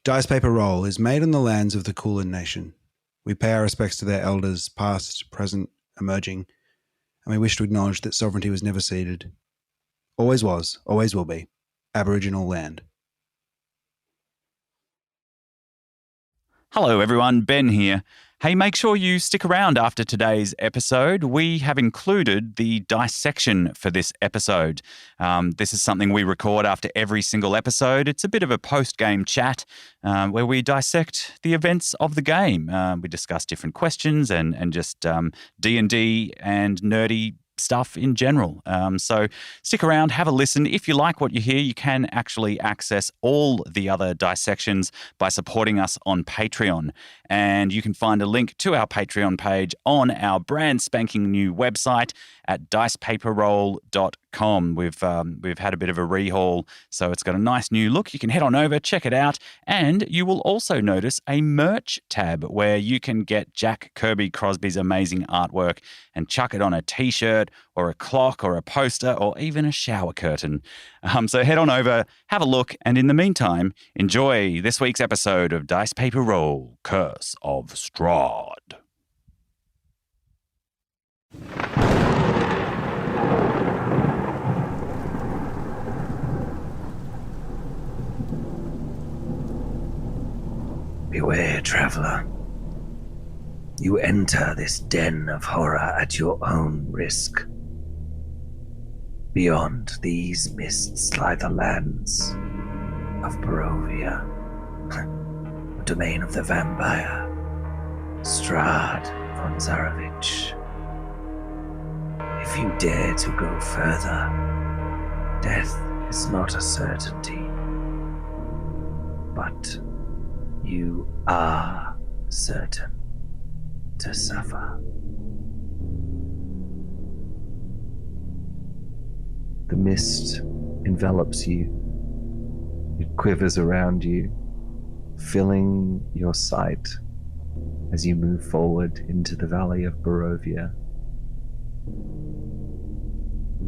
Dice Paper Roll is made on the lands of the Kulin Nation. We pay our respects to their elders, past, present, emerging, and we wish to acknowledge that sovereignty was never ceded. Always was, always will be. Aboriginal land. Hello everyone, Ben here. Hey, make sure you stick around after today's episode. We have included the dissection for this episode. This is something we record after every single episode. It's a bit of a post-game chat where we dissect the events of the game. We discuss different questions and just D&D and nerdy stuff in general. So stick around, have a listen. If you like what you hear, you can actually access all the other dissections by supporting us on Patreon. And you can find a link to our Patreon page on our brand spanking new website at dicepaperroll.com. We've had a bit of a rehaul, so it's got a nice new look. You can head on over, check it out, and you will also notice a merch tab where you can get Jack Kirby Crosby's amazing artwork and chuck it on a t-shirt or a clock or a poster or even a shower curtain. So head on over, have a look, and in the meantime, enjoy this week's episode of Dice Paper Roll, Curse of Strahd. Beware, traveller. You enter this den of horror at your own risk. Beyond these mists lie the lands of Barovia, the domain of the vampire, Strahd von Zarovich. If you dare to go further, death is not a certainty, but you are certain to suffer. The mist envelops you. It quivers around you, filling your sight as you move forward into the valley of Barovia.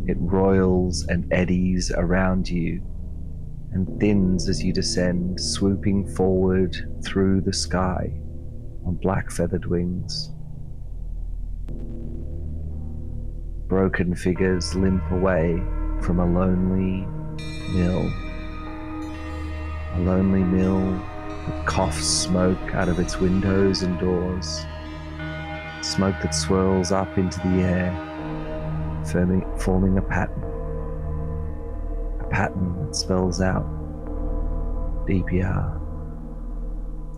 It roils and eddies around you and thins as you descend, swooping forward through the sky on black feathered wings. Broken figures limp away from a lonely mill. A lonely mill that coughs smoke out of its windows and doors. Smoke that swirls up into the air, forming a pattern. A pattern that spells out DPR,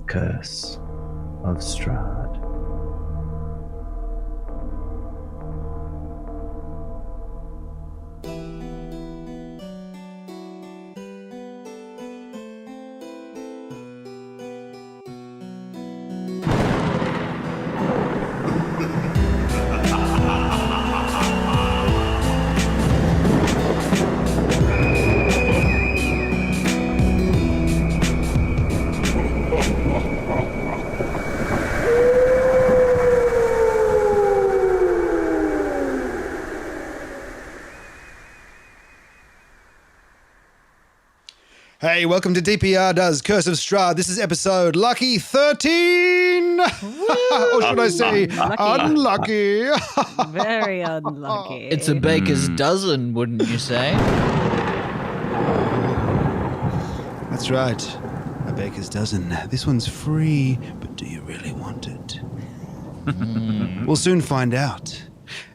Curse of Strahd. Hey, welcome to DPR Does Curse of Strahd. This is episode Lucky 13! Or should I say, unlucky? Very unlucky. It's a baker's dozen, wouldn't you say? That's right, a baker's dozen. This one's free, but do you really want it? We'll soon find out.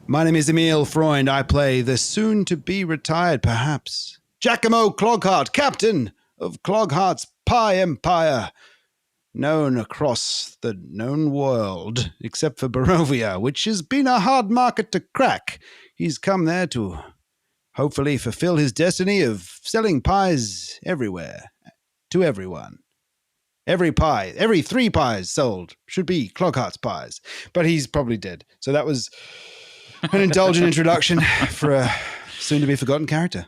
My name is Emil Freund. I play the soon-to-be-retired, perhaps, Jacamo Cloghart, captain of Cloghart's Pie Empire, known across the known world, except for Barovia, which has been a hard market to crack. He's come there to hopefully fulfill his destiny of selling pies everywhere, to everyone. Every 3 pies sold should be Cloghart's pies, but he's probably dead. So that was an indulgent introduction for a soon-to-be-forgotten character.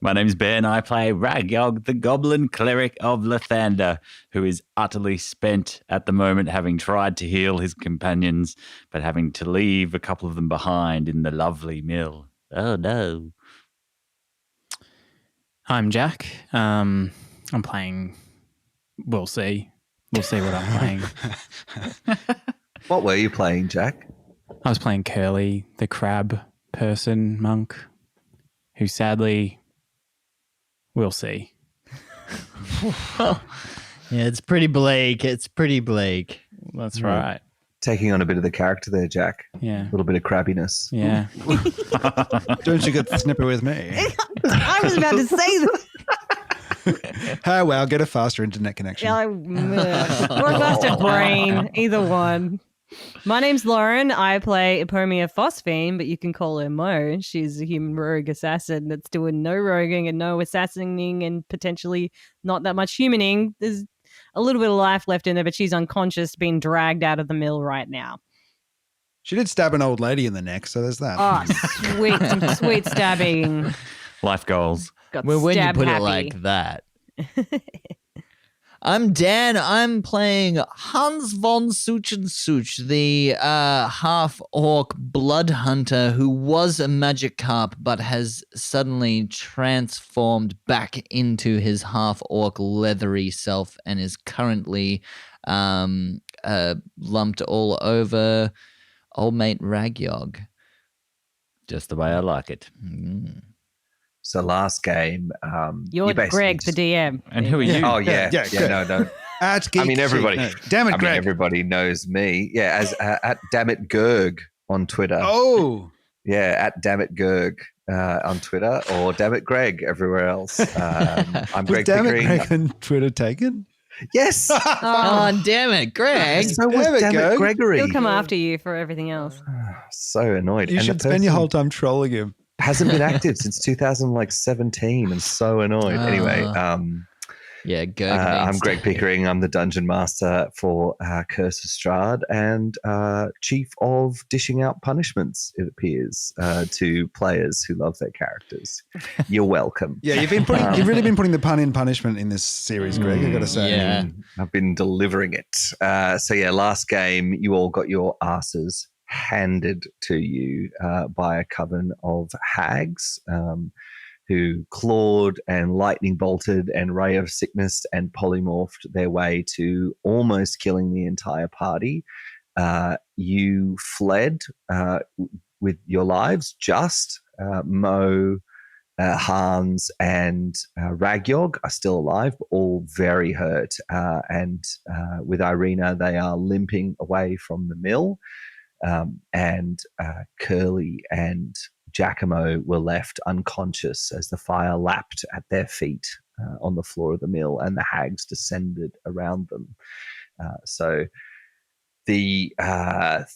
My name's Ben. I play Ragyog, the Goblin Cleric of Lathander, who is utterly spent at the moment, having tried to heal his companions, but having to leave a couple of them behind in the lovely mill. Oh, no. I'm Jack. I'm playing. We'll see. We'll see what I'm playing. What were you playing, Jack? I was playing Curley, the crab person monk, who sadly, we'll see. Yeah, it's pretty bleak. It's pretty bleak. That's right. Taking on a bit of the character there, Jack. Yeah. A little bit of crabbiness. Yeah. Don't you get snipper with me? I was about to say that. Oh, well, get a faster internet connection. Or a faster brain. Either one. My name's Lauren. I play Epomia Phosphine, but you can call her Mo. She's a human rogue assassin that's doing no roguing and no assassinating and potentially not that much humaning. There's a little bit of life left in there, but she's unconscious, being dragged out of the mill right now. She did stab an old lady in the neck, so there's that. Oh, sweet, some sweet stabbing. Life goals. Got Well, when you stab put happy. it like that. I'm Dan. I'm playing Hans von Such, the half-orc blood hunter who was a magic carp but has suddenly transformed back into his half-orc leathery self and is currently lumped all over old mate Ragyog. Just the way I like it. Mm. So last game, You're you basically Greg, the just- DM. And who are you? Oh yeah, Yeah, good. no. At I mean, everybody. No. Damn it, I mean, Greg. everybody knows me. Yeah, as at Dammit Gerg on Twitter. Oh. Yeah, at Dammit Gerg on Twitter, or Dammit Greg everywhere else. I'm Greg Damn it, Pickering. Greg on Twitter taken? Yes. Oh, damn it, Greg. So was Damn it, Dammit Gerg. Gregory. He'll come after you for everything else. So annoyed. You And should the spend your person whole time trolling him. hasn't been active since 2017. I'm so annoyed. Anyway, Yeah, Gerg I'm needs Greg to- Pickering. I'm the dungeon master for Curse of Strahd and chief of dishing out punishments, it appears, to players who love their characters. You're welcome. Yeah, you've really been putting the pun in punishment in this series, Greg, I gotta say. Yeah. I've been delivering it. So yeah, last game, you all got your asses handed to you by a coven of hags who clawed and lightning bolted and ray of sickness and polymorphed their way to almost killing the entire party. You fled with your lives. Just Mo, Hans, and Ragyog are still alive, but all very hurt. And with Irina, they are limping away from the mill. And Curley and Jacamo were left unconscious as the fire lapped at their feet on the floor of the mill, and the hags descended around them. So the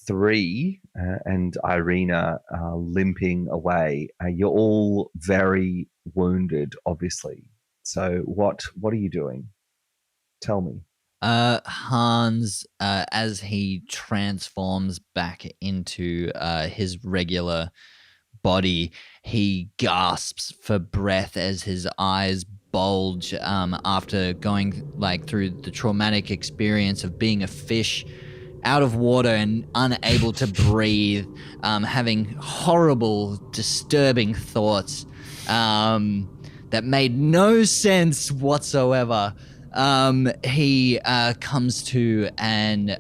three and Irina are limping away. You're all very wounded, obviously. So what are you doing? Tell me. Hans, as he transforms back into his regular body, he gasps for breath as his eyes bulge after going through the traumatic experience of being a fish out of water and unable to breathe, having horrible, disturbing thoughts that made no sense whatsoever. He comes to and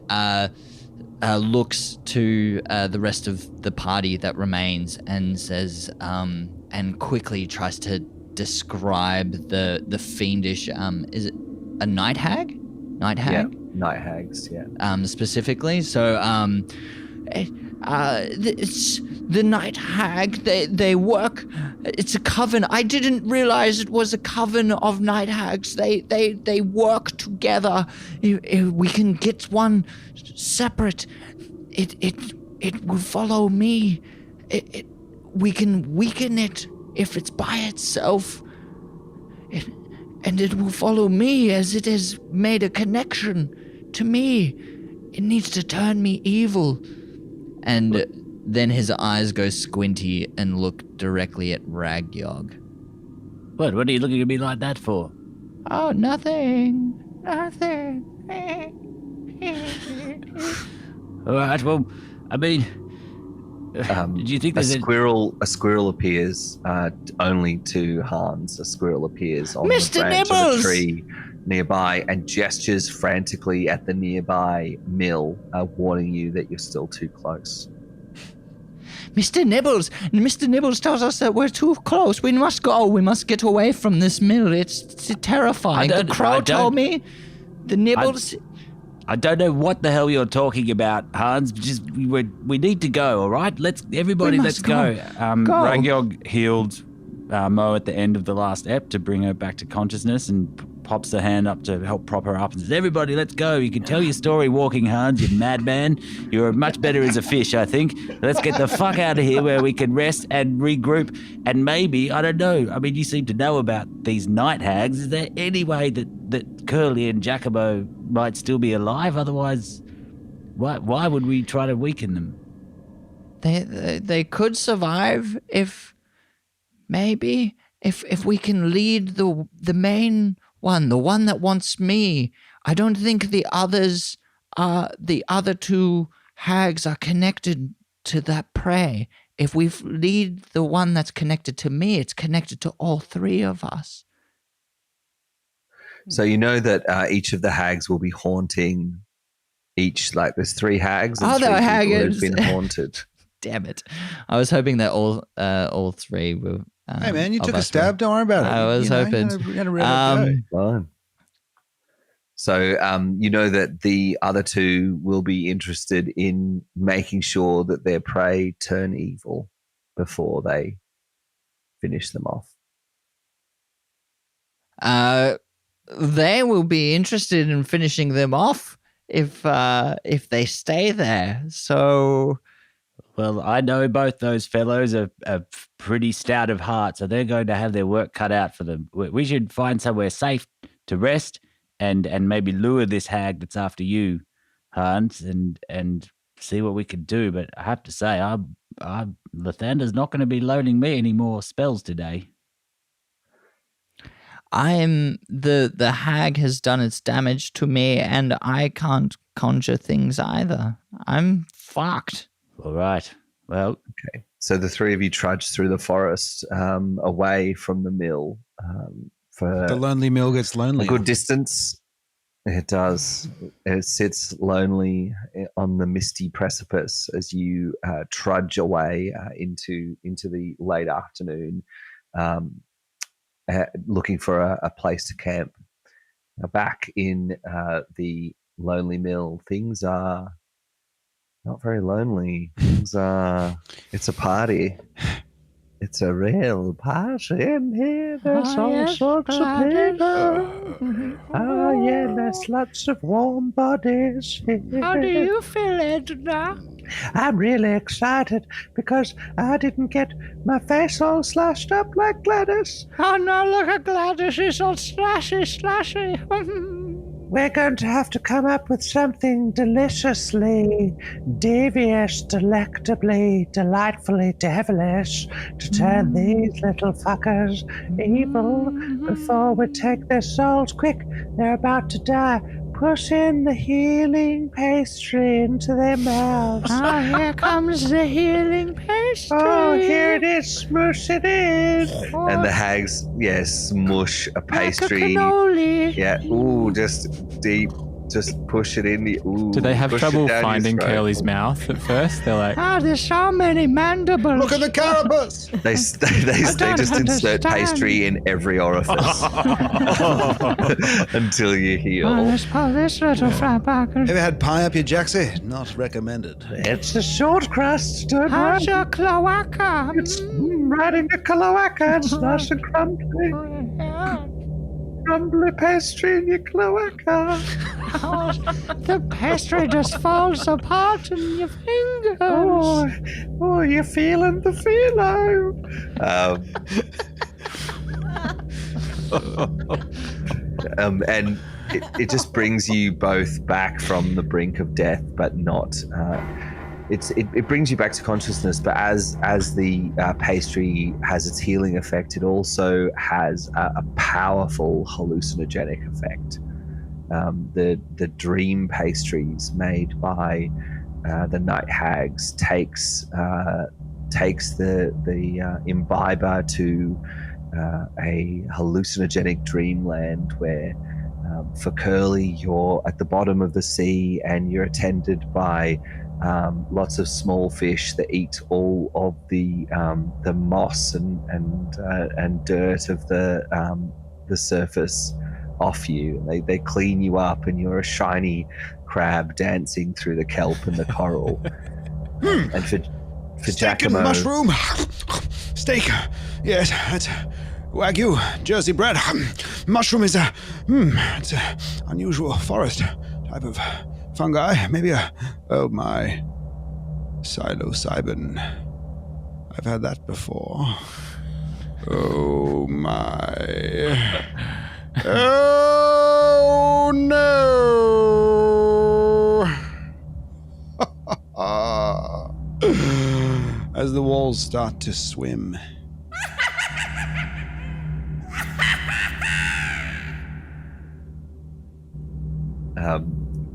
looks to the rest of the party that remains and says, and quickly tries to describe the fiendish, is it a night hag? Night hag? Yeah, night hags, yeah. Specifically. So, it's the night hag. They work. It's a coven. I didn't realize it was a coven of night hags. They work together. If we can get one separate, it will follow me. We can weaken it if it's by itself. And it will follow me as it has made a connection to me. It needs to turn me evil. And then his eyes go squinty and look directly at Ragyog. What are you looking at me like that for? Oh, nothing. Nothing. All right, well, I mean, Do you think a there's squirrel appears only to Hans. A squirrel appears on Mr. the branch of Nibbles! a tree nearby and gestures frantically at the nearby mill, warning you that you're still too close. Mr. Nibbles tells us that we're too close. We must go. We must get away from this mill. It's terrifying. The crow told me. The Nibbles... I don't know what the hell you're talking about, Hans. Just we need to go, all right? Let's go. Ragyog healed Mo at the end of the last ep to bring her back to consciousness and pops her hand up to help prop her up and says, everybody, let's go. You can tell your story walking, Hans, you madman. You're much better as a fish, I think. Let's get the fuck out of here where we can rest and regroup. And maybe, I don't know, I mean, you seem to know about these night hags. Is there any way that Curley and Jacamo might still be alive? Otherwise, why would we try to weaken them? They could survive if we can lead the main one, the one that wants me. I don't think the other two hags are connected to that prey. If we lead the one that's connected to me, it's connected to all three of us. So you know that each of the hags will be haunting each, like there's 3 hags and 3 people who've been haunted. Damn it. I was hoping that all three were... hey, man, you took a stab. Don't worry about it. I was hoping. Fine. So you know that the other 2 will be interested in making sure that their prey turn evil before they finish them off. They will be interested in finishing them off if they stay there. So... Well, I know both those fellows are pretty stout of heart, so they're going to have their work cut out for them. We should find somewhere safe to rest and maybe lure this hag that's after you, Hans, and see what we can do. But I have to say, Lathander's not going to be loaning me any more spells today. The hag has done its damage to me, and I can't conjure things either. I'm fucked. All right. Well, okay. So the 3 of you trudge through the forest away from the mill. For the lonely mill gets lonely. A good distance. It does. It sits lonely on the misty precipice as you trudge away into the late afternoon, looking for a place to camp. Back in the lonely mill, things are not very lonely. It's a party. It's a real party in here. There's all sorts of people. Oh, yeah, there's lots of warm bodies here. How do you feel, Edna? I'm really excited because I didn't get my face all slashed up like Gladys. Oh, no, look at Gladys. She's all slashy. We're going to have to come up with something deliciously devious, delectably, delightfully devilish to turn these little fuckers evil before we take their souls. Quick, they're about to die. Push in the healing pastry into their mouths. Oh, here comes the healing pastry. Oh, here it is. Smush it in. And the hags, smush a pastry. Like a cannoli. Yeah. Ooh, just deep. Just push it in. Do they have trouble finding Curly's mouth at first? They're like, there's so many mandibles. Look at the carapace. They just insert pastry in every orifice until you heal. Let's pull this little fat back. Ever had pie up your jacksie? Not recommended. It's a short crust. Don't How's worry. your cloaca? It's right in the cloaca. It's nice and crumbly. Crumbly pastry in your cloaca. The pastry just falls apart in your fingers. Oh, you're feeling the Filo. And it just brings you both back from the brink of death, but not. It brings you back to consciousness, but as the pastry has its healing effect, it also has a powerful hallucinogenic effect. The dream pastries made by the night hags takes the imbiber to a hallucinogenic dreamland where, for Curly, you're at the bottom of the sea and you're attended by lots of small fish that eat all of the moss and dirt of the surface off you. They clean you up, and you're a shiny crab dancing through the kelp and the coral. And for Steak and Jacamo, mushroom. Steak. Yes, that's Wagyu, Jersey bread. Mushroom is it's a unusual forest type of fungi. Maybe my psilocybin. I've had that before. Oh my. Oh no. As the walls start to swim.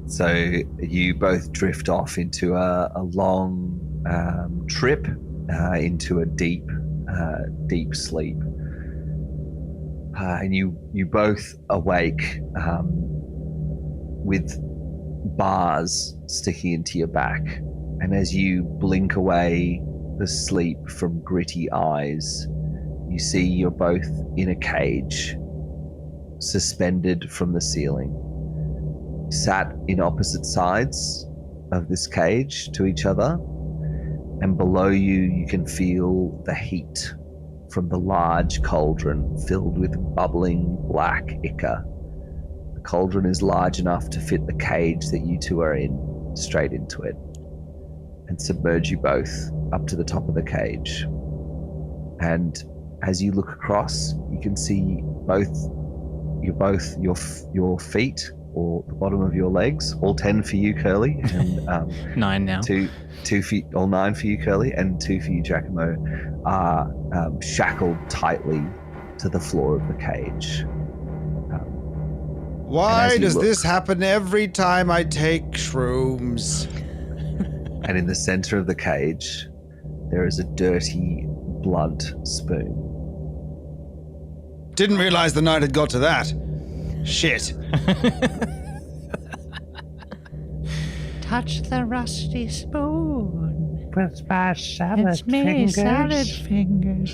So you both drift off into a long trip into a deep sleep. And you both awake with bars sticking into your back. And as you blink away the sleep from gritty eyes, you see you're both in a cage, suspended from the ceiling, sat in opposite sides of this cage to each other. And below you can feel the heat from the large cauldron filled with bubbling black ichor. The cauldron is large enough to fit the cage that you two are in straight into it, and submerge you both up to the top of the cage. And as you look across, you can see your feet, or the bottom of your legs, all 10 for you, Curly, and 9 now. two feet, all 9 for you, Curly, and 2 for you, Jacamo, are shackled tightly to the floor of the cage. Why does this happen every time I take shrooms? And in the center of the cage, there is a dirty, blunt spoon. Didn't realize the night had got to that. Shit. Touch the rusty spoon. With my salad It's me, salad fingers.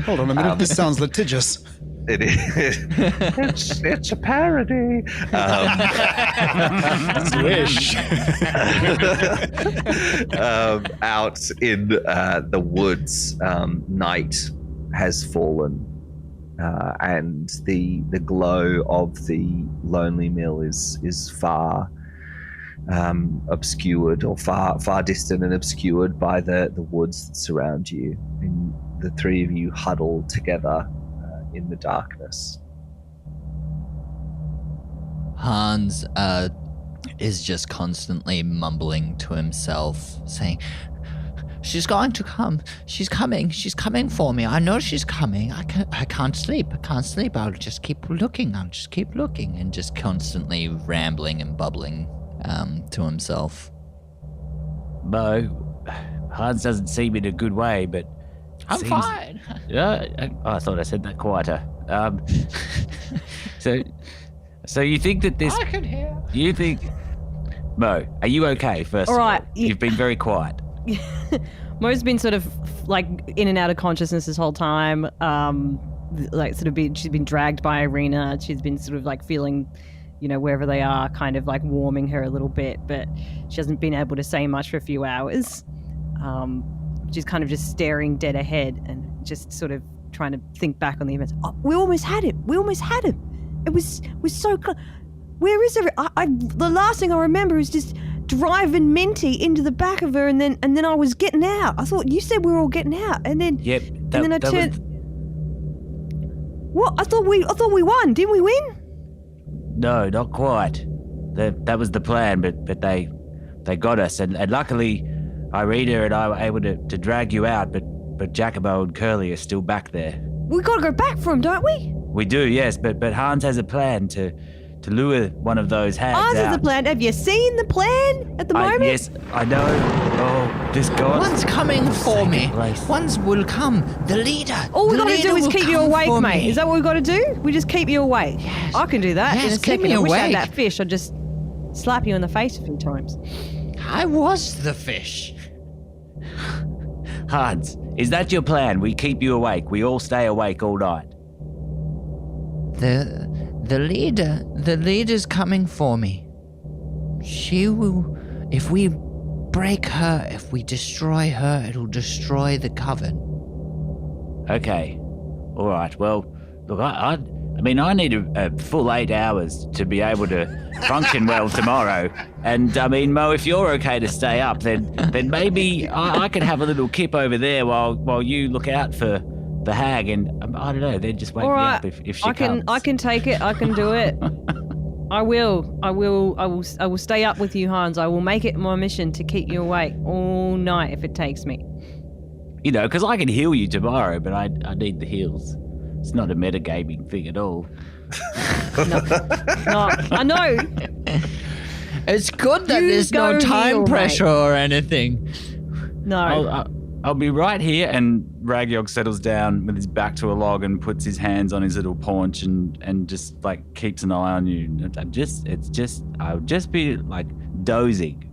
Hold on a minute, this sounds litigious. It is. It's a parody. Wish. Out in the woods, night has fallen, and the glow of the lonely mill is far obscured, or far distant and obscured by the woods that surround you. And the three of you huddle together in the darkness. Hans is just constantly mumbling to himself, saying, "She's going to come. She's coming. She's coming for me. I know she's coming. I can't sleep. I can't sleep. I'll just keep looking. And just constantly rambling and bubbling to himself. Mo, Hans doesn't seem in a good way, but I'm fine. Yeah, I thought I said that quieter. So you think that this? I can hear. You think, Mo? Are you okay? First, All of right. all? You've been very quiet. Mo's been sort of like in and out of consciousness this whole time. She's been dragged by Irina. She's been sort of like feeling, wherever they are, kind of like warming her a little bit, but she hasn't been able to say much for a few hours. She's kind of just staring dead ahead and just sort of trying to think back on the events. Oh, we almost had him. It was so close. Where is everyone? The last thing I remember is just driving Minty into the back of her, and then I was getting out. I thought you said we were all getting out, and then Yep. and then I turned. What? I thought we won. Didn't we win? No, not quite. That was the plan, but they got us, and luckily, Irina and I were able to drag you out, but Jacamo and Curly are still back there. We got to go back for him, don't we? We do, yes, but Hans has a plan to to lure one of those hags Ours out. is the plan. Have you seen the plan at the moment? Yes, I know. Oh, this god. One's coming for me. place. One's will come. The leader. All we the got to leader do is will keep you come awake, for mate. me. Is that what we got to do? We just keep you awake. Yes. I can do that in Yes, a keep second. me I wish I had awake. that fish. I'd just slap you in the face a few times. I was the fish. Hans, is that your plan? We keep you awake. We all stay awake all night. The leader's coming for me. She will, if we break her, if we destroy her, it'll destroy the coven. Okay. All right. Well, look, I need a full 8 hours to be able to function well tomorrow. And I mean, Mo, if you're okay to stay up, then maybe I could have a little kip over there while you look out for the hag. And I don't know, then just wake All me right. up if she comes. I can take it. I can do it. I will stay up with you, Hans. I will make it my mission to keep you awake all night if it takes me. You know, because I can heal you tomorrow, but I need the heals. It's not a metagaming thing at all. No, I know. It's good that You there's no go time heal, pressure mate. or anything. No. I'll be right here. And Ragyog settles down with his back to a log and puts his hands on his little paunch and just like keeps an eye on you. I'll just be like dozing.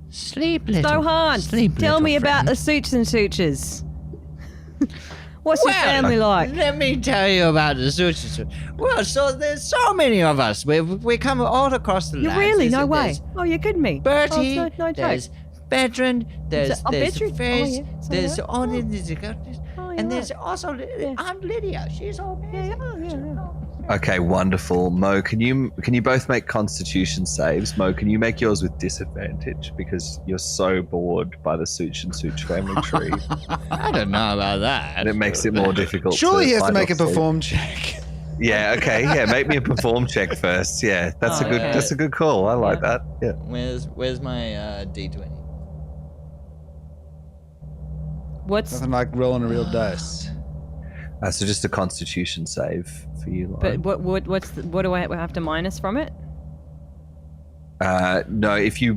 Sleep, little. So, Hans, Sleep, tell little me about friend. the suits and sutures. What's your family like? Let me tell you about the sushi. Well, so there's so many of us. We come all across the You land. really? There's- No way. there's Oh, you're kidding me. Bertie, Oh, no joke. there's Bedrin, there's Bedrin? Fizz, Oh, yeah. there's Sorry, only Oh, and you're there's right. also Aunt Lydia. She's all Yeah, yeah. Okay, wonderful. Mo, can you both make Constitution saves? Mo, can you make yours with disadvantage because you're so bored by the Such and Such family tree, I don't know about that. and it makes it more difficult. Surely he has to find make a off sleep. perform check. Yeah. Okay. Yeah. Make me a perform check first. Yeah. That's Oh, a good. yeah. That's a good call. I like that. Yeah. Where's my D20? What's Nothing like rolling a real dice. So just a Constitution save for you, Lauren. but what do I have to minus from it? No, if you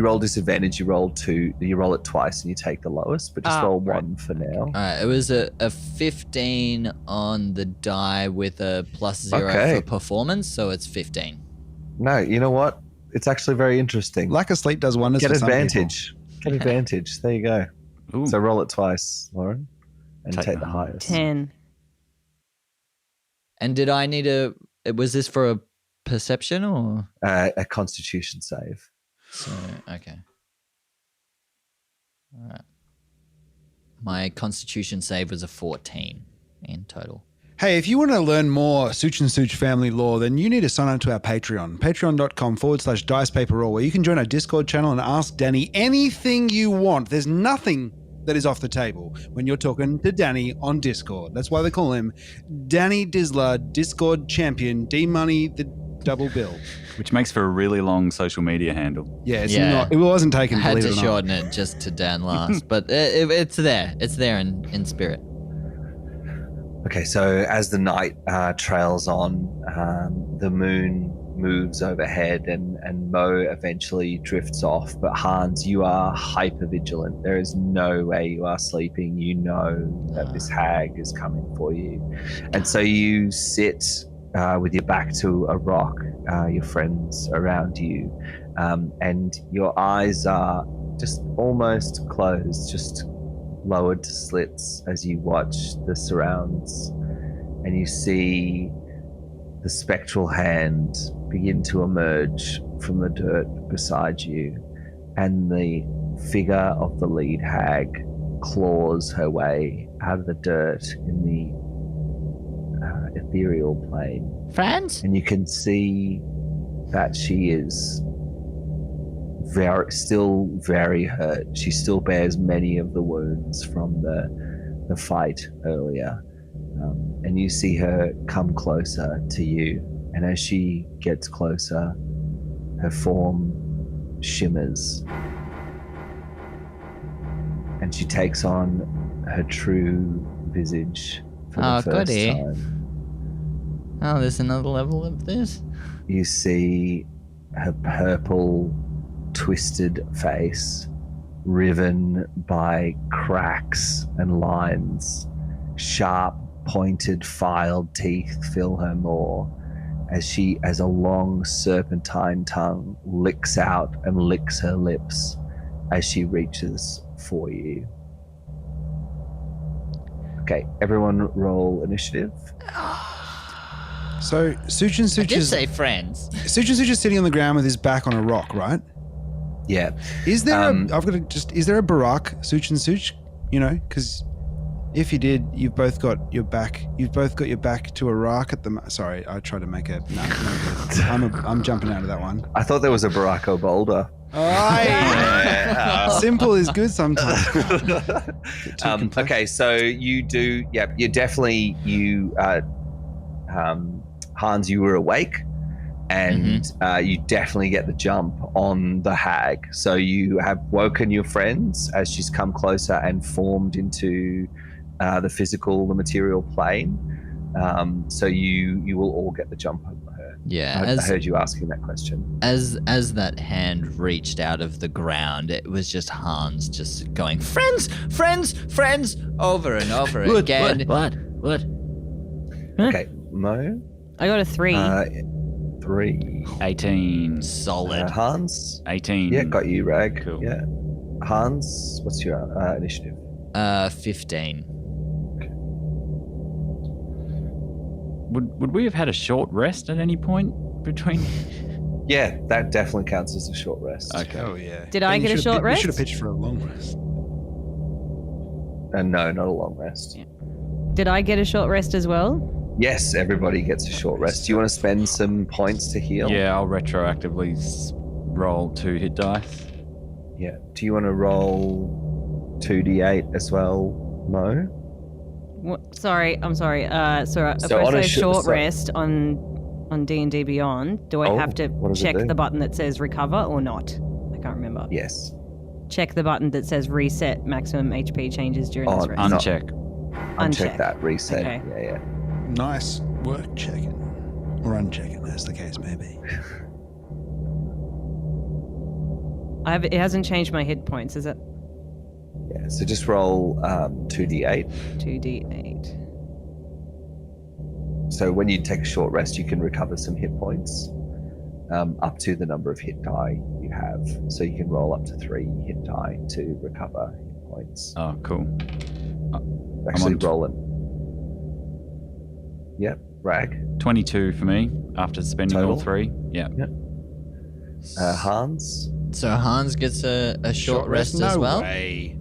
roll disadvantage, you roll it twice and you take the lowest, but just Ah, roll right. one for now. Alright, it was a 15 on the die with a +0 Okay. for performance, so it's 15. No, you know what? It's actually very interesting. Lack of sleep does wonders. Get for some people. advantage. Get advantage. There you go. Ooh. So roll it twice, Lauren, and Take take the the highest. 10. And did I need was this for a perception or? A Constitution save. So, okay. Alright. My constitution save was a 14 in total. Hey, if you want to learn more Such and Such family lore, then you need to sign up to our Patreon, patreon.com/dicepaperroll, where you can join our Discord channel and ask Danny anything you want. There's nothing that is off the table when you're talking to Danny on Discord. That's why they call him Danny Dizzler, Discord champion, D-Money the double bill. Which makes for a really long social media handle. Yeah, it's Yeah. not. It wasn't taken. I had believe to it or not. shorten it just to Dan last, but it's there. It's there in spirit. Okay, so as the night trails on, the moon moves overhead and Mo eventually drifts off. But Hans, you are hyper vigilant. There is no way you are sleeping. You know that this hag is coming for you. And so you sit with your back to a rock, your friends around you, and your eyes are just almost closed, just lowered to slits as you watch the surrounds, and you see the spectral hand begin to emerge from the dirt beside you, and the figure of the lead hag claws her way out of the dirt in the ethereal plane, Friends? and you can see that she is still very hurt. She still bears many of the wounds from the fight earlier. And you see her come closer to you. And as she gets closer, her form shimmers. And she takes on her true visage for the first goody. time. Oh, there's another level of this? You see her purple, twisted face riven by cracks and lines. Sharp, pointed, filed teeth fill her maw as a long serpentine tongue licks out and licks her lips as she reaches for you. Okay, everyone roll initiative. So Such and I Such did is say friends. Such and Such is sitting on the ground with his back on a rock, right? Yeah. Is there is there a Barack Such and Such? You know, because if you did, you've both got your back to a rock at the. Sorry, I tried to make a. No, I'm jumping out of that one. I thought there was a Barack Boulder. Simple is good sometimes. Okay, so you do. Yeah, you definitely Hans, you were awake, and you definitely get the jump on the hag. So you have woken your friends as she's come closer and formed into the material plane. So you will all get the jump on her. Yeah, I heard you asking that question. As that hand reached out of the ground, it was just Hans just going, friends, friends, friends, over and over again. What? Okay, Mo? I got a 3. 3. 18. Solid. Hans? 18. Yeah, got you, Rag. Cool. Yeah. Hans, what's your initiative? 15. Would we have had a short rest at any point between? Yeah, that definitely counts as a short rest. Okay. Oh yeah. Did I get a short rest? You should have pitched for a long rest. No, not a long rest. Yeah. Did I get a short rest as well? Yes, everybody gets a short rest. Do you want to spend some points to heal? Yeah, I'll retroactively roll 2 hit dice. Yeah. Do you want to roll 2d8 as well, Mo? What? Sorry, I'm sorry. So if So I on a say short so- rest on D&D Beyond, do I Oh, have to what does it check do? the button that says recover or not? I can't remember. Yes. Check the button that says reset maximum HP changes during Oh, this rest. no. Uncheck. Uncheck that. Reset. Okay. Yeah. Nice work checking. Or unchecking, as the case may be. It hasn't changed my hit points, is it? Yeah. So just roll 2d8. 2d8. So when you take a short rest, you can recover some hit points up to the number of hit die you have. So you can roll up to 3 hit die to recover hit points. Oh, cool. Actually, on rolling. Yep, Rag. 22 for me after spending all Total? 3. Yeah. Hans. So Hans gets a short rest as well? No way.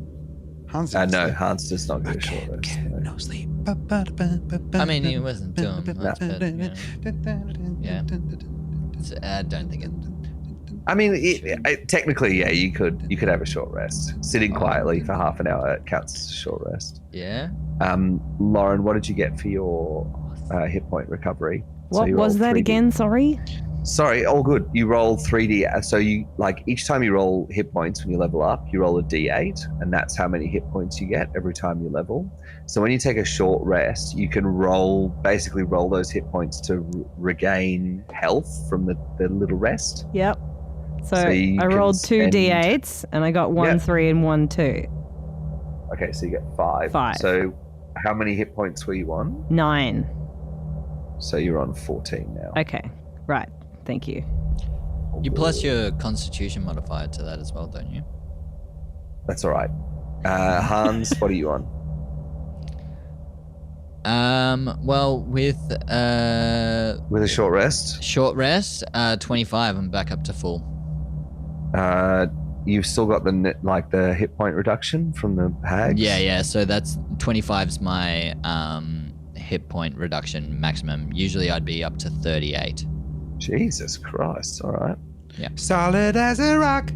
Hans No, Hans does not get a short rest. Get no. no sleep. I mean, he wasn't doing much, but, you know, yeah. I don't think it... I mean, technically, yeah, you could have a short rest. Sitting quietly for half an hour counts as a short rest. Yeah? Lauren, what did you get for your hit point recovery? So What you was rolled that 3D. again? Sorry? Sorry, all good. You roll 3D. So you each time you roll hit points when you level up, you roll a D8, and that's how many hit points you get every time you level. So when you take a short rest, you can basically roll those hit points to regain health from the little rest. Yep. So you I can rolled 2 spend- d8s and I got 1 Yeah. 3 and 1 2. Okay, so you get 5. 5. So how many hit points were you on? 9. So you're on 14 now. Okay. Right. Thank you. You plus your constitution modifier to that as well, don't you? That's all right. Hans, what are you on? Well, with With a short rest? short rest, 25, I'm back up to full. You've still got the hit point reduction from the hags? Yeah, so that's 25's my hit point reduction maximum. Usually I'd be up to 38. Jesus Christ, all right. Solid as a rock.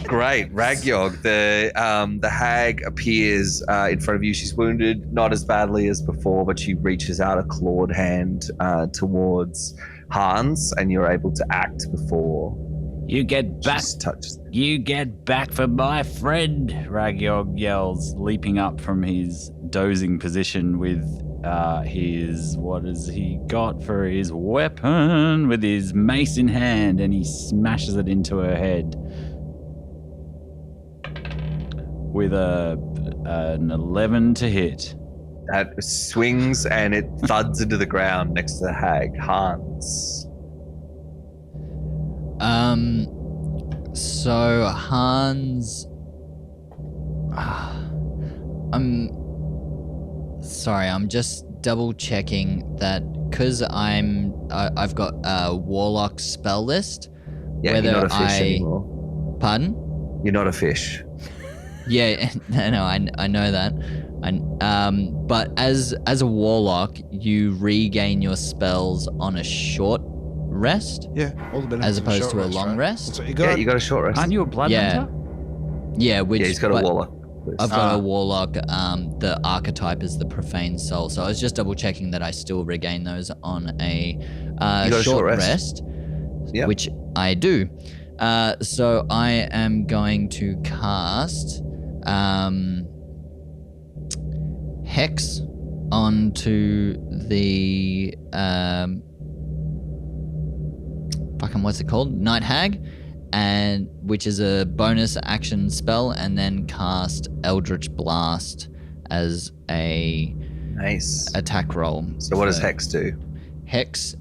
Great. Ragyog, the hag appears in front of you. She's wounded, not as badly as before, but she reaches out a clawed hand towards Hans, and you're able to act before You get back. she's touched. You get back for my friend, Ragyog yells, leaping up from his dozing position with what has he got for his weapon with his mace in hand, and he smashes it into her head with an 11 to hit. That swings and it thuds into the ground next to the hag. Hans. So Hans, I'm sorry, I'm just double checking that because I've got a warlock spell list. Yeah, whether you're not a fish anymore. Pardon? You're not a fish. Yeah, no, I know that. But as a warlock, you regain your spells on a short rest. Yeah, all the benefits As of opposed short to a rest, long right? rest? That's what you got. Yeah, you got a short rest. Aren't you a blood Yeah. hunter? Yeah, which Yeah, he's got a but warlock. I've got a warlock. The archetype is the profane soul. So I was just double checking that I still regain those on a got a short short rest, Yep. which I do. So I am going to cast Hex onto the what's it called? Night Hag, and which is a bonus action spell, and then cast Eldritch Blast as a Nice. attack roll. So what does Hex do? Hex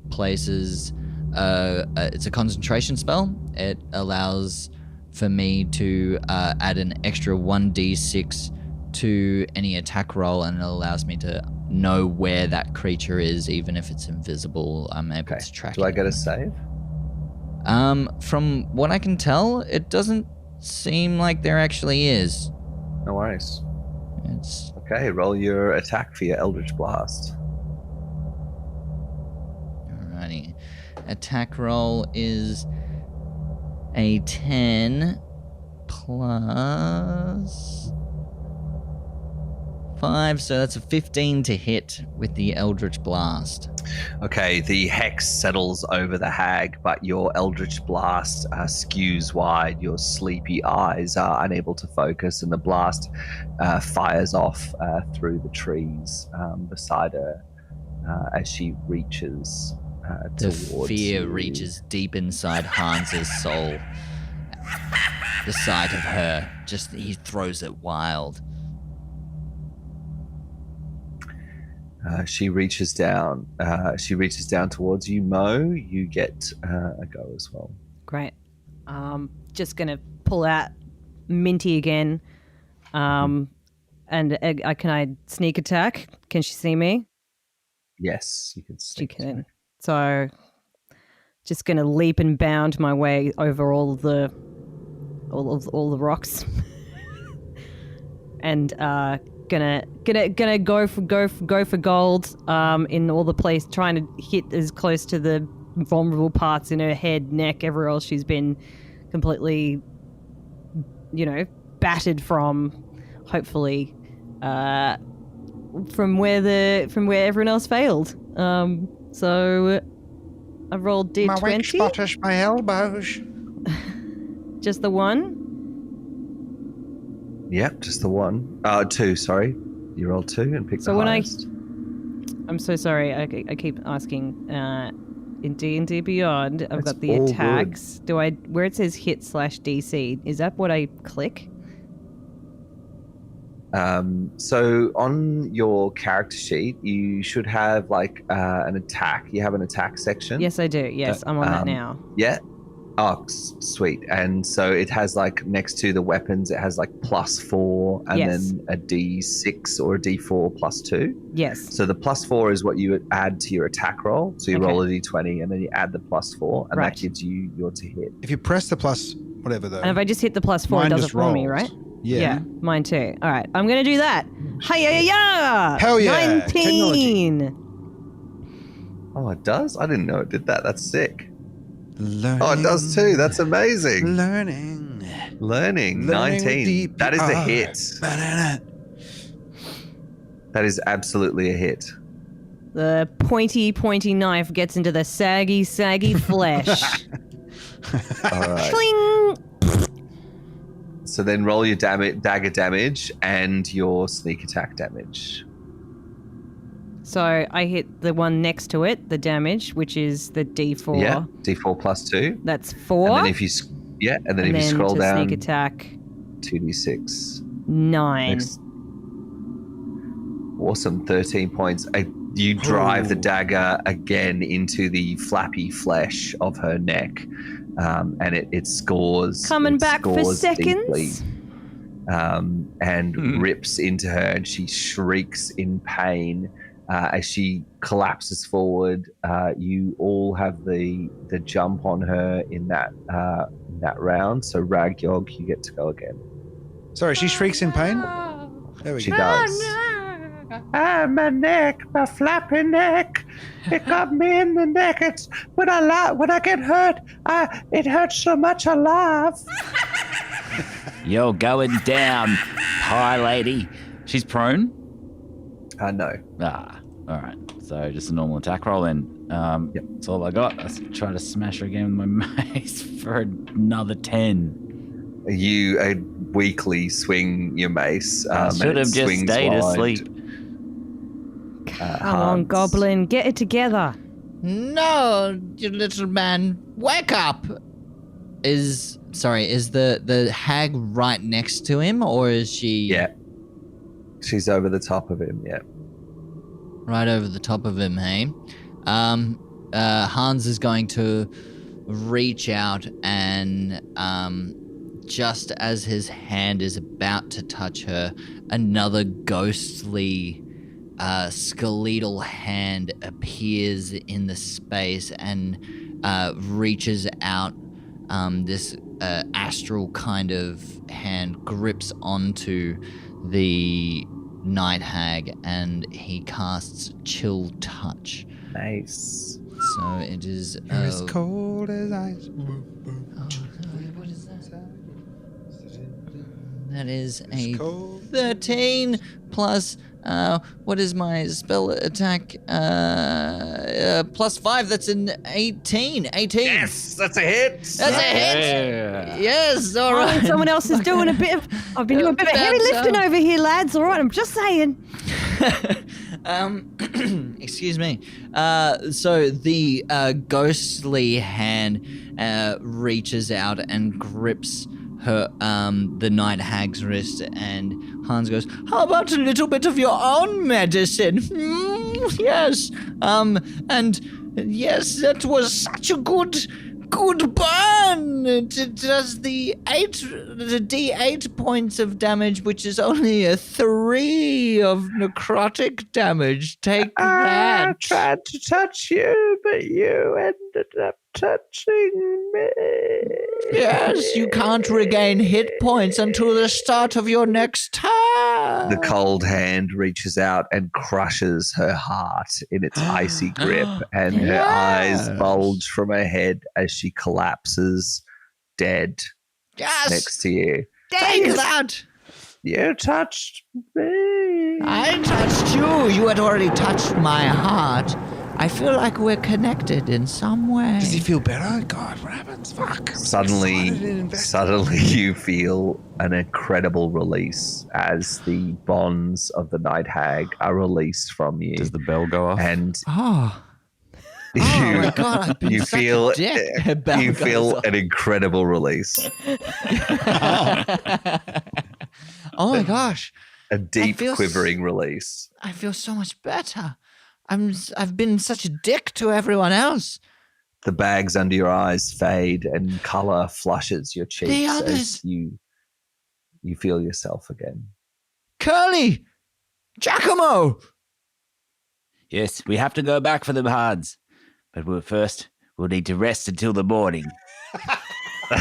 places it's a concentration spell. It allows for me to add an extra 1d6 to any attack roll, and it allows me to know where that creature is, even if it's invisible. I'm able to track Do I it. get a save? From what I can tell, it doesn't seem like there actually is. No worries. It's Okay, roll your attack for your Eldritch Blast. alrighty. Attack roll is a 10 plus 5, so that's a 15 to hit with the Eldritch Blast. Okay, the hex settles over the hag, but your Eldritch Blast skews wide. Your sleepy eyes are unable to focus, and the blast fires off through the trees beside her as she reaches The towards fear you. reaches deep inside Hans's soul. The sight of her, he throws it wild. She reaches down. She reaches down towards you, Mo. You get a go as well. Great. Just gonna pull out Minty again. And can I sneak attack? Can she see me? Yes, you can. She sneak can. attack. So, just gonna leap and bound my way over all the rocks, and gonna go for gold. In all the place, trying to hit as close to the vulnerable parts in her head, neck, everywhere else she's been completely, battered from. Hopefully, from where everyone else failed. So I rolled D20. My weak spot is my elbows. Just the one? Yep, just the one. Two, sorry. You rolled 2 and picked So the when highest. I'm so sorry. I keep asking. In D&D Beyond, I've That's got the all attacks. Do I where it says hit /DC? Is that what I click? So on your character sheet, you should have an attack. You have an attack section. Yes, I do. Yes, I'm on that now. Yeah. Oh, sweet. And so it has next to the weapons, it has +4 and Yes. then a D6 or a D4 +2. Yes. So the +4 is what you would add to your attack roll. So you Okay. roll a D20 and then you add the +4, and Right. that gives you your to hit. If you press the plus, whatever though. And if I just hit the +4, mine it does it just for me, rolls. right? Yeah. Mine too. All right, I'm gonna do that. Hi-ya-ya-ya! Hell yeah, 19! Oh, it does? I didn't know it did that. That's sick. Learning. Oh, it does too. That's amazing. Learning. Learning with 19. That is a DPR. hit. Ba-da-da. That is absolutely a hit. The pointy knife gets into the saggy flesh. All right. Cling! So then roll your dagger damage and your sneak attack damage. So I hit the one next to it, the damage, which is the D4. Yeah, D4 plus 2. That's 4. And then if you scroll to down, sneak attack, 2d6. 9. Next. Awesome, 13 points. You drive the dagger again into the flappy flesh of her neck, and it scores. Coming it back for scores seconds. deeply, and rips into her, and she shrieks in pain as she collapses forward. You all have the jump on her in that round. So Ragyog, you get to go again. Sorry, she shrieks in pain? There we She go. does. My neck, my flappy neck. It got me in the neck. It's when I get hurt, it hurts so much I laugh. You're going down, pie lady. She's prone. No. Ah, all right. So just a normal attack roll, and Yep. that's all I got. Let's try to smash her again with my mace for another 10. You weakly swing your mace. I and should it have just swings stayed wide. asleep. Come on, Hans. Goblin, get it together. No, you little man, wake up! Is the hag right next to him, or is she Yeah. She's over the top of him, yeah. right over the top of him, hey? Hans is going to reach out and just as his hand is about to touch her, another ghostly skeletal hand appears in the space and reaches out. This astral kind of hand grips onto the night hag, and he casts Chill Touch. Nice. So it is. You're as cold as ice. What is that? That is a Cold. 13 plus. What is my spell attack? Plus 5. That's an 18. 18. Yes, that's a hit. That's a hit. Yes. All Oh, right. someone else is doing a bit of. I've been doing a bit of heavy That's, lifting over here, lads. All right, I'm just saying. Excuse me. So the ghostly hand reaches out and grips her, the night hag's wrist, and Hans goes, "How about a little bit of your own medicine?" Yes. And yes, that was such a good burn. It does the D8 points of damage, which is only a 3 of necrotic damage. Take I that. tried to touch you, but you ended up touching me. Yes, you can't regain hit points until the start of your next turn. The cold hand reaches out and crushes her heart in its icy grip, and her eyes bulge from her head as she collapses dead Yes, next to you. take that. You touched me. I touched you. You had already touched my heart. I feel like we're connected in some way. Does he feel better? God, what happens? Fuck. I'm so excited and invested. Suddenly you feel an incredible release as the bonds of the night hag are released from you. Does the bell go off? And Oh. Oh my God, I've been you such feel a dick. Bell you goes feel off. an incredible release, Oh my gosh. a deep feel quivering release. I feel so much better. I've been such a dick to everyone else. The bags under your eyes fade and color flushes your cheeks others. as you feel yourself again. Curly! Jacamo! Yes, we have to go back for them Hans. But we'll need to rest until the morning. You're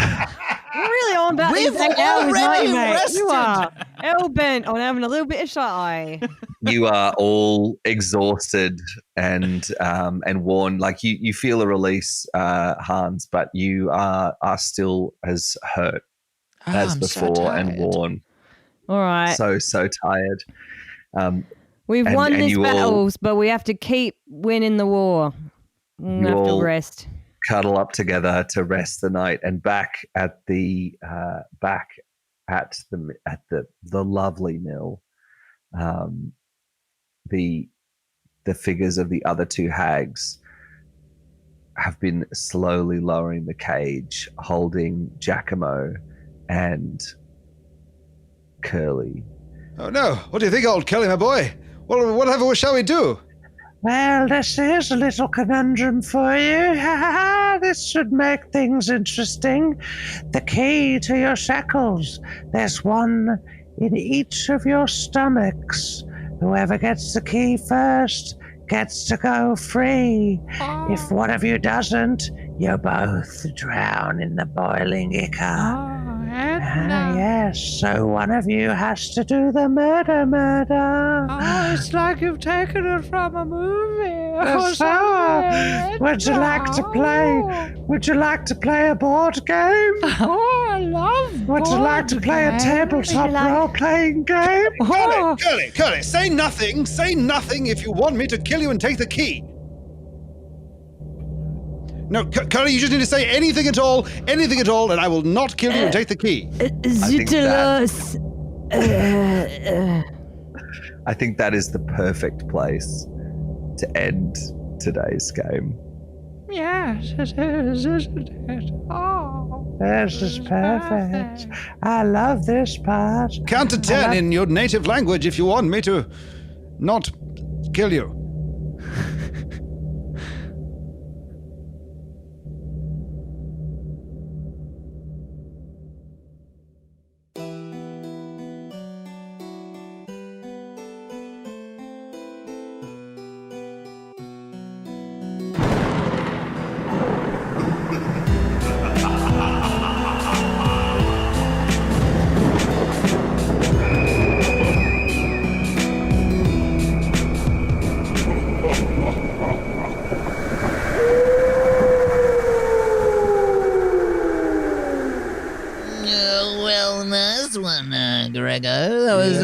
really on about We've these 8 hours, aren't already you, mate? rested. You are hell bent on having a little bit of shut eye. You are all exhausted and worn. Like you feel a release, Hans, but you are still as hurt as I'm so before and tired. worn. All right. So tired. We've and- won and these you all- battles, but we have to keep winning the war. We You have to all- rest. Cuddle up together to rest the night, and back at the lovely mill, the the figures of the other two hags have been slowly lowering the cage, holding Jacamo and Curly. Oh no! What do you think, old Curly, my boy? What shall we do? Well, this is a little conundrum for you. This should make things interesting. The key to your shackles. There's one in each of your stomachs. Whoever gets the key first gets to go free. If one of you doesn't, you both drown in the boiling ichor. Yes, so one of you has to do the murder. Oh, it's like you've taken it from a movie. Would you like to play a board game? Oh, I love Would you like to play a tabletop role-playing game? Curly, say nothing. Say nothing if you want me to kill you and take the key. No, Curly, you just need to say anything at all, and I will not kill you and take the key. I think that is the perfect place to end today's game. Yes, it is, isn't it? Oh, This is perfect. I love this part. Count to 10 in your native language if you want me to not kill you. Well, nice one, Grego. That was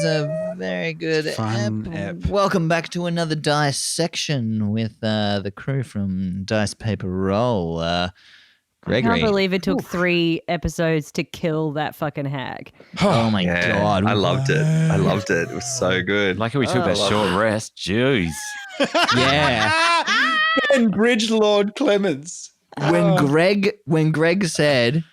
a very good Fun ep. ep. Welcome back to another dissection with the crew from Dice Paper Roll. I Gregory. can't believe it took 3 episodes to kill that fucking hag. Oh my Yeah, god! I loved it. It was so good. Like how we took that short rest. Jeez. Yeah. And Bridge Lord Clemens. when Greg said,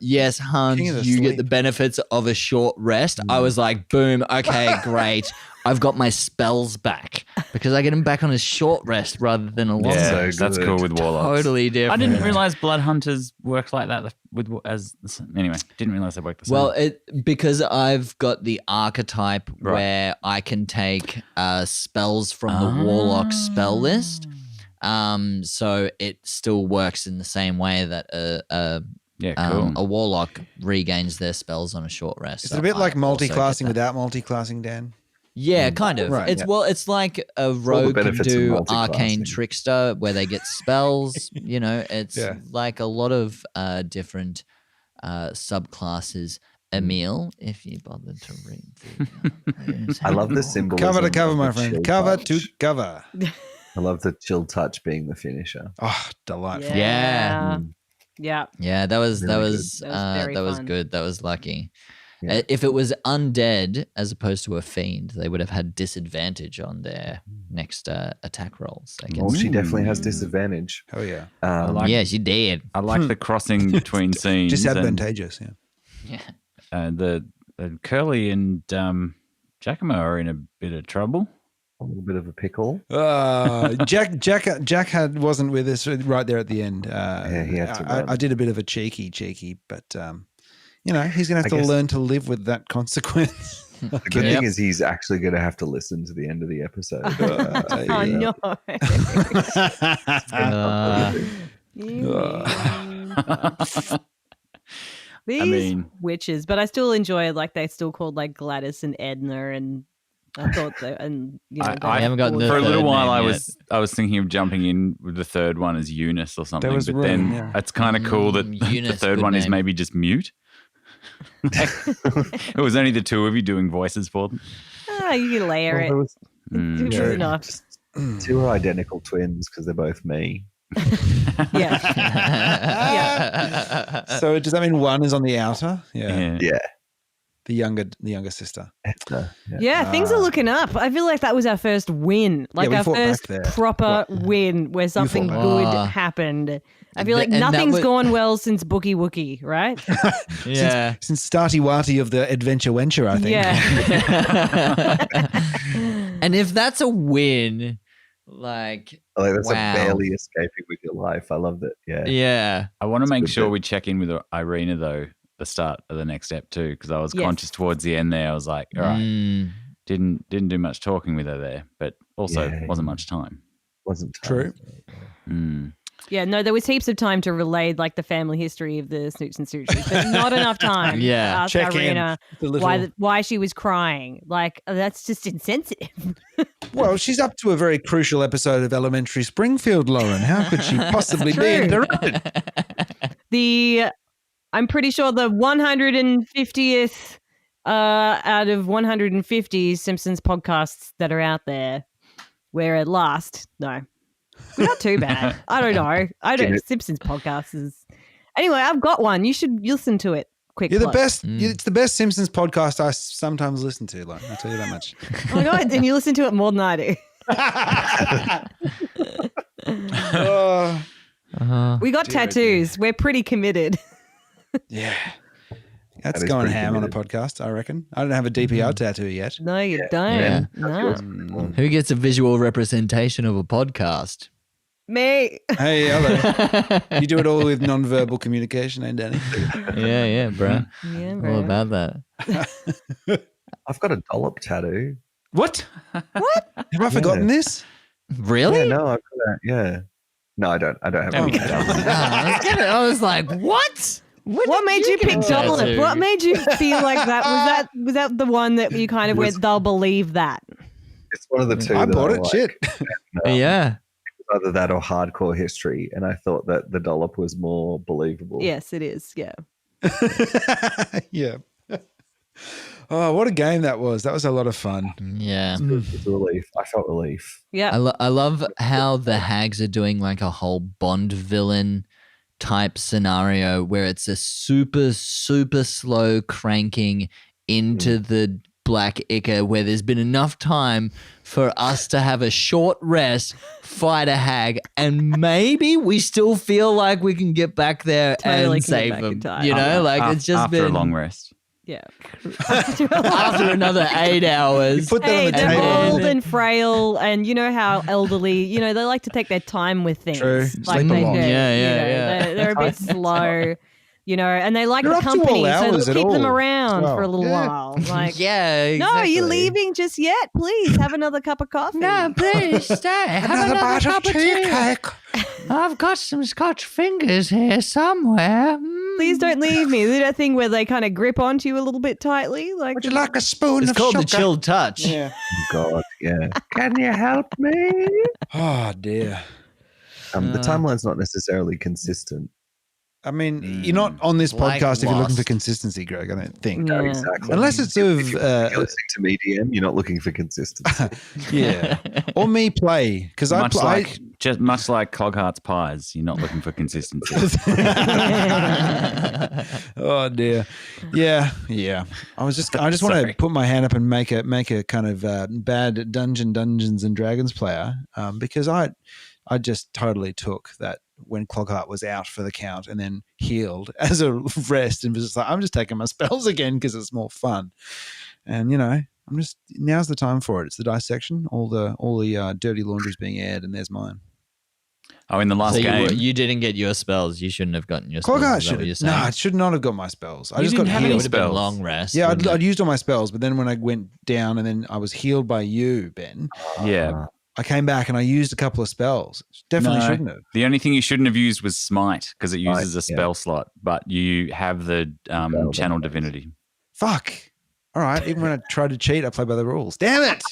yes, Hans, King of the you get sleep. the benefits of a short rest, I was like, boom, okay, great. I've got my spells back because I get him back on a short rest rather than a long Yeah, rest. that's cool with warlocks. Totally different. I didn't realize blood hunters work like that anyway, didn't realize they work the same. Well, because I've got the archetype Right. where I can take spells from the warlock spell list. So it still works in the same way that a warlock regains their spells on a short rest. Is So it a bit I like also multi-classing get that. without multi-classing, Dan? Yeah, kind of. Right, It's like a rogue can benefits of do multi-classing. arcane trickster where they get spells. It's Yeah. like a lot of different subclasses. Emil, if you bothered to read the I love the symbolism. Cover to cover, of my the friend. chill Cover touch. to cover. I love the chill touch being the finisher. Oh, delightful. Yeah. Yeah. Yeah, that was Really very that was fun. good. That was lucky. Yeah. If it was undead as opposed to a fiend, they would have had disadvantage on their next attack rolls. Well, she definitely has disadvantage. Oh, yeah. Yeah, she did. I like the crossing between scenes. Disadvantageous, yeah. Yeah. The Curly and Jacamo are in a bit of trouble. A little bit of a pickle. Jack wasn't with us right there at the end. He had to run. I did a bit of a cheeky, but he's going to have to guess- learn to live with that consequence. The good thing is he's actually going to have to listen to the end of the episode. Oh, no. These witches, but I still enjoy they still called Gladys and Edna, and I thought that, and I haven't gotten the for a little third while. name I was thinking of jumping in with the third one as Eunice or something, was but room, then yeah. it's kind of cool that Eunice, the third good one is name. maybe just mute. It was only the two of you doing voices for them. you can layer Well, it. there was It was enough. two are identical twins because they're both me. Yeah. So does that mean one is on the outer? Yeah. Yeah. the younger sister. Yeah, things are looking up. I feel like that was our first win, like we our fought back first there. proper win where something back. good Oh. happened. I feel like And that nothing's was- gone well since Bookie Wookie, right? Yeah. Since Starty Warty of the Adventure Wenture, I think. Yeah. And if that's a win, like That's wow. barely escaping with your life. I loved it. Yeah. Yeah. I want to make good sure bit. we check in with Irina though, the start of the next step too, because I was Yes. conscious towards the end there. I was like, all right, Mm. didn't do much talking with her there, but also Yeah. wasn't much time. Wasn't True. Mm. Yeah, no, there was heaps of time to relay like the family history of the Snoots and Suches, but not enough time Yeah. to ask Check in. Irina The little- why she was crying. Like, that's just insensitive. Well, she's up to a very crucial episode of Elementary Springfield, Lauren. How could she possibly be interrupted? I'm pretty sure the 150th out of 150 Simpsons podcasts that are out there, we're at last. No, we're not too bad. I don't know. Simpsons podcasts is. Anyway, I've got one. You should listen to it. Quick. You're the plug. best. It's the best Simpsons podcast I sometimes listen to, Lauren. I'll tell you that much. Oh my god! Then you listen to it more than I do. Oh, We got Dear, oh tattoos. We're pretty committed. yeah. That's That is going pretty ham on a committed. podcast, I reckon. I don't have a DPR tattoo yet. No, you don't. Yeah. No, Who gets a visual representation of a podcast? me. Hey, hello. You do it all with non-verbal communication, eh, Danny? Yeah, bro. Yeah, All bro. about that. I've got a dollop tattoo. What? Have I forgotten this? Really? Yeah, no, I've got that. Yeah. No, I don't have Oh, any okay. tattoos. I was like, what? What made you pick Dollop? tattoo? What made you feel like that? Was that the one that you kind of went, they'll believe that? It's one of the two. I that bought it. like. Shit. Yeah. Either that or hardcore history, and I thought that the dollop was more believable. Yes, it is. Yeah. Yeah. Oh, what a game that was. That was a lot of fun. Yeah. It's a relief. I felt relief. Yeah. I love how the hags are doing like a whole Bond villain type scenario where it's a super, super slow cranking into the black ichor where there's been enough time for us to have a short rest, fight a hag, and maybe we still feel like we can get back there Totally and can get save back in them. time. You know, like it's just after been a long rest. Yeah. after another 8 hours. Put that Hey, on the they're table. old and frail, and you know how elderly, they like to take their time with things. True. Like Sleep they a lot. do. Yeah. They're a bit slow, and they like You're the up to all company, so hours they'll at keep them all around as well. for a little Yeah. while. Like, Yeah, no, exactly. you're leaving just yet? Please have another cup of coffee. please stay. Have Another bite of cheesecake. I've got some Scotch fingers here somewhere. Please don't leave me. Is that thing where they kind of grip onto you a little bit tightly? Like, Would you like a spoon It's of called sugar? the chill touch. Yeah. Oh, God, yeah. Can you help me? Oh, dear. The timeline's not necessarily consistent. I mean, you're not on this Like podcast if you're looking for Lost. consistency, Greg, I don't think. Yeah. Exactly. Unless it's sort If of, you're listening to me, DM, you're not looking for consistency. yeah. Or me play. Because I Much play. much like Cloghart's pies, you're not looking for consistency. Oh dear, yeah. I just want to Sorry. put my hand up and make a kind of bad Dungeons and Dragons player, because I just totally took that when Cloghart was out for the count and then healed as a rest and was just like, I'm just taking my spells again because it's more fun, and now's the time for it. It's the dissection. All the dirty laundry's being aired, and there's mine. Oh, in the last So game. you didn't get your spells. You shouldn't have gotten your spells. Cloghart Is that what you're should saying? no, I should not have got my spells. I You just didn't got have It any healed. would have been a spells. long rest. Yeah, wouldn't I'd it? used all my spells, but then when I went down and then I was healed by you, Ben, Yeah. I came back and I used a couple of spells. Definitely No. shouldn't have. The only thing you shouldn't have used was Smite because it Smite, uses a yeah. spell slot, but you have the Channel Divinity. Fuck. All right. Even when I tried to cheat, I played by the rules. Damn it.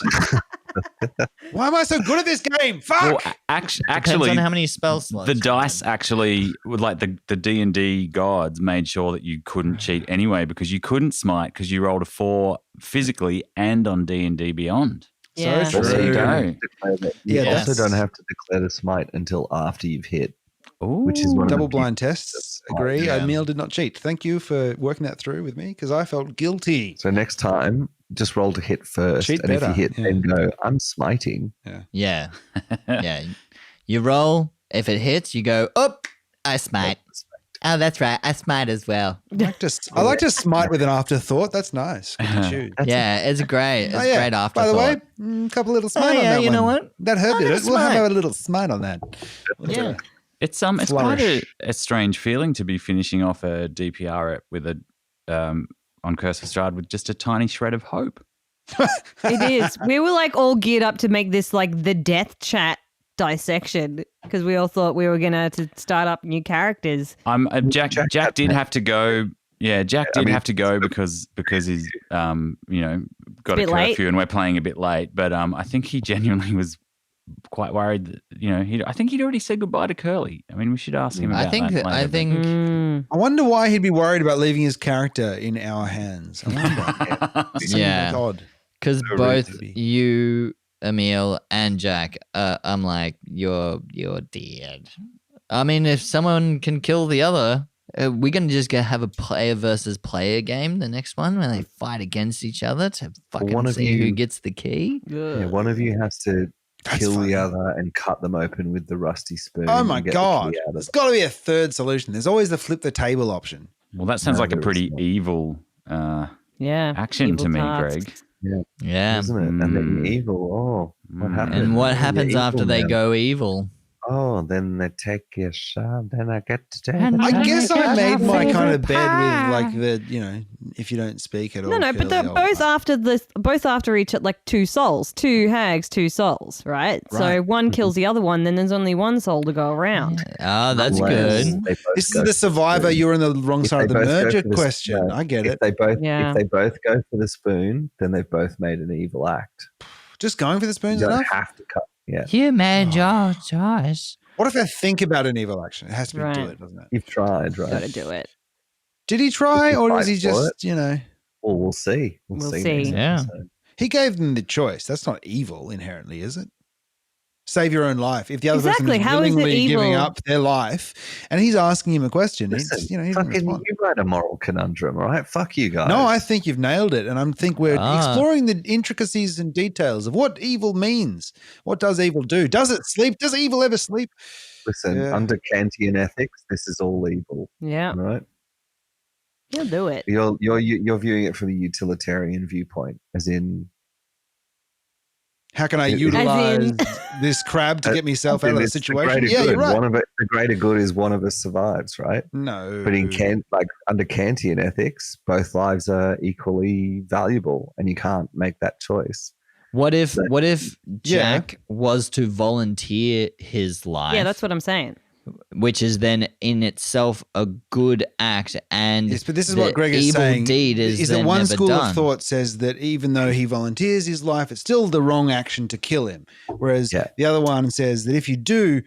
Why am I so good at this game? Fuck. Well, Depends actually, on how many spell slots. the you dice have. actually, like the D&D gods, made sure that you couldn't cheat anyway because you couldn't smite because you rolled a 4 physically and on D&D Beyond. Yeah. So Also, true. you don't have Go. to declare that. Yeah, You also that's- don't have to declare the smite until after you've hit. which is one of Double the blind tests. Agree. Yeah. Emil did not cheat. Thank you for working that through with me because I felt guilty. So next time, just roll to hit first. Cheat and if better, you hit, yeah. then go, I'm smiting. Yeah. Yeah. You roll. If it hits, you go, up. I smite. Oh, that's right. I smite as well. I like to smite with an afterthought. That's nice. Good to choose. Yeah, it's great. It's Oh, yeah. great afterthought. By the way, a couple little smite on yeah, that you one. know what? That herb did I'm it. gonna We'll smite. have a little smite on that. Yeah. It's quite Flourish. a strange feeling to be finishing off a DPR with a on Curse of Strahd with just a tiny shred of hope. It is. We were like all geared up to make this like the death chat dissection because we all thought we were gonna to start up new characters. Jack did have to go. Yeah, Jack did have to go because he's got a bit late. curfew and we're playing a bit late. But I think he genuinely was quite worried that, I think he'd already said goodbye to Curly. I mean, we should ask him about that later. I think I wonder why he'd be worried about leaving his character in our hands. I wonder. Yeah. That's odd. because No both reason to be. you, Emil, and Jack, I'm like, you're dead. I mean, if someone can kill the other, we're going to just have a player versus player game, the next one, where they fight against each other to fucking one of see who you- gets the key. Yeah, one of you has to That's kill funny. the other and cut them open with the rusty spoon. Oh my and get the God. key out of There's it. got to be a third solution. There's always the flip the table option. Well, that sounds No, like a there pretty is not. evil Yeah. action evil to me, tasks. Greg. Yeah. Isn't it? And then Mm. evil. Oh, what Mm. happened? And what You're happens evil after they now. go evil? Oh, then they take your shot. Then I get to take And it. I Can guess I I get made our my kind of favorite bed pie? with like the, if you don't speak at all. No, but they're both after each, like two souls, two hags, two souls, right? So Right. one kills the other one, then there's only one soul to go around. Oh, that's Unless good. they both This is go the for survivor. spoon. You're on the wrong If side of they the both go merger for the question. spoon, I get if it. they both Yeah. if they both go for the spoon, then they've both made an evil act. Just going for the You spoons don't enough? have to cut. Yeah, You made your choice. What if I think about an evil action? It has to be Right. do it, doesn't it? you've tried, right? Gotta do it. Did he try If you or was fight he for just, Well, we'll see. We'll next see. Yeah. episode. he gave them the choice. That's not evil inherently, is it? Save your own life. If the other Exactly. person is How is it willingly giving evil? up their life and he's asking him a question, Listen, he doesn't fucking, respond. you write a moral conundrum, all right? Fuck you guys. No, I think you've nailed it. And I think we're Ah. exploring the intricacies and details of what evil means. What does evil do? Does it sleep? Does evil ever sleep? Listen, Yeah. under Kantian ethics, this is all evil, Yeah, all right? he'll do it. You're viewing it from the utilitarian viewpoint, as in How can I As in- utilize this crab to get myself out of the it's the situation? greater Yeah, good. you're right. The greater good is one of us survives, right? No. But under Kantian ethics, both lives are equally valuable, and you can't make that choice. What if Yeah. Jack was to volunteer his life? Yeah, that's what I'm saying. which is then in itself a good act, and Yes, but this is the what Greg is evil saying. deed is that then one never school done. of thought says that even though he volunteers his life, it's still the wrong action to kill him. Whereas Yeah. the other one says that if you do,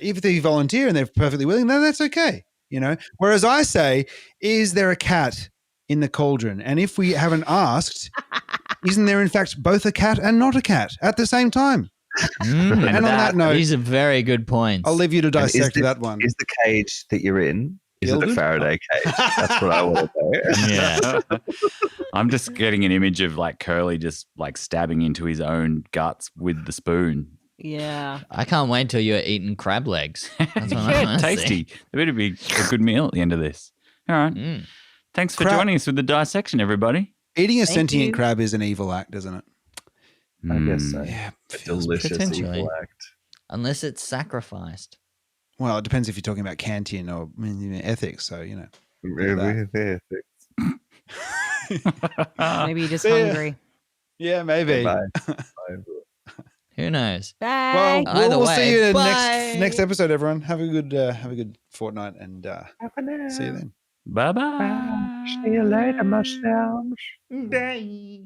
if they volunteer and they're perfectly willing, then that's okay. You know. Whereas I say, is there a cat in the cauldron? And if we haven't asked, isn't there in fact both a cat and not a cat at the same time? Mm, And on that note, these are very good points. I'll leave you to And is dissect this- that one. Is the cage that you're in, is it Gilded? a Faraday cage? That's what I want to know. Yeah. I'm just getting an image of like Curly just like stabbing into his own guts with the spoon. Yeah. I can't wait till you're eating crab legs. That's what I Yeah, wanna see. tasty. There better be a good meal at the end of this. All right. Mm. Thanks for Crab- joining us with the dissection, everybody. Eating a Thank sentient you. crab is an evil act, isn't it? I guess so. Yeah, A feels delicious potentially. evil act. Unless it's sacrificed. Well, it depends if you're talking about Kantian or ethics. So, you know. Really? Maybe you're just See ya. hungry. Yeah, maybe. Bye. Who knows? Bye. Well, Either we'll way, see you bye. next episode, everyone. Have a good fortnight, and see you then. Bye bye. See you later, mustache. Bye.